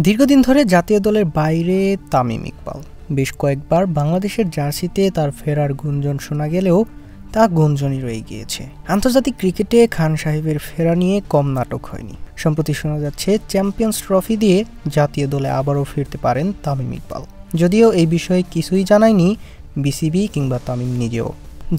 দীর্ঘদিন ধরে জাতীয় দলের বাইরে তামিম ইকবাল। বেশ কয়েকবার বাংলাদেশের জার্সিতে তার ফেরার গুঞ্জন শোনা গেলেও তা গুঞ্জনই রয়ে গিয়েছে। আন্তর্জাতিক ক্রিকেটে খান সাহেবের ফেরা নিয়ে কম নাটক হয়নি। সম্প্রতি শোনা যাচ্ছে চ্যাম্পিয়ন্স ট্রফি দিয়ে জাতীয় দলে আবারও ফিরতে পারেন তামিম ইকবাল। যদিও এই বিষয়ে কিছুই জানায়নি বিসিবি কিংবা তামিম নিজেও।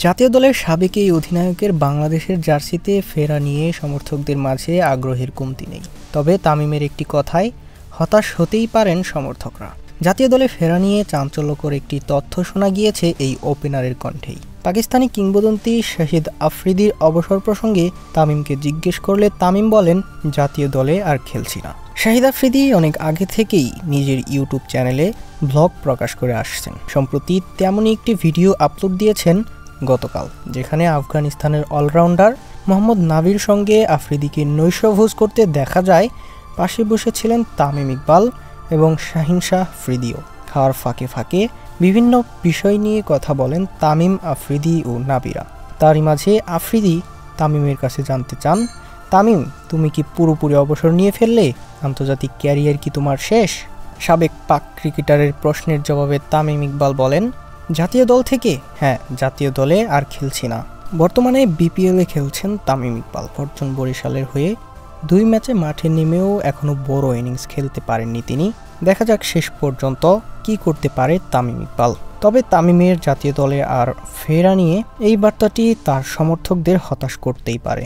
জাতীয় দলের সাবেক এই অধিনায়কের বাংলাদেশের জার্সিতে ফেরা নিয়ে সমর্থকদের মাঝে আগ্রহের কমতি নেই। তবে তামিমের একটি কথায় হতাশ হতেই পারেন সমর্থকরা। জাতীয় দলে ফেরা নিয়ে চাঞ্চল্যকর একটি তথ্য শোনা গিয়েছে এই ওপেনারের কণ্ঠেই। পাকিস্তানি কিংবদন্তি শাহিদ আফ্রিদির অবসর প্রসঙ্গে তামিমকে জিজ্ঞেস করলে তামিম বলেন, জাতীয় দলে আর খেলছি না। শাহিদ আফ্রিদি অনেক আগে থেকেই নিজের ইউটিউব চ্যানেলে ব্লগ প্রকাশ করে আসছেন। সম্প্রতি তেমনই একটি ভিডিও আপলোড দিয়েছেন গতকাল, যেখানে আফগানিস্তানের অলরাউন্ডার মোহাম্মদ নাবির সঙ্গে আফ্রিদিকে নৈশভোজ করতে দেখা যায়। পাশে বসেছিলেন তামিম ইকবাল এবং শাহিন শাহ আফ্রিদিও। খাওয়ার ফাঁকে ফাঁকে বিভিন্ন বিষয় নিয়ে কথা বলেন তামিম, আফ্রিদি ও নাবিরা। তারই মাঝে আফ্রিদি তামিমের কাছে জানতে চান, তামিম, তুমি কি পুরোপুরি অবসর নিয়ে ফেললে? আন্তর্জাতিক ক্যারিয়ার কি তোমার শেষ? সাবেক পাক ক্রিকেটারের প্রশ্নের জবাবে তামিম ইকবাল বলেন, জাতীয় দল থেকে? হ্যাঁ, জাতীয় দলে আর খেলছি না। বর্তমানে বিপিএলে খেলছেন তামিম ইকবাল। ফরচুন বরিশালের হয়ে 2 ম্যাচে মাঠে নেমেও এখনও বড় ইনিংস খেলতে পারেননি তিনি। দেখা যাক শেষ পর্যন্ত কি করতে পারে তামিম ইকবাল। তবে তামিমের জাতীয় দলে আর ফেরা নিয়ে এই বার্তাটি তার সমর্থকদের হতাশ করতেই পারে।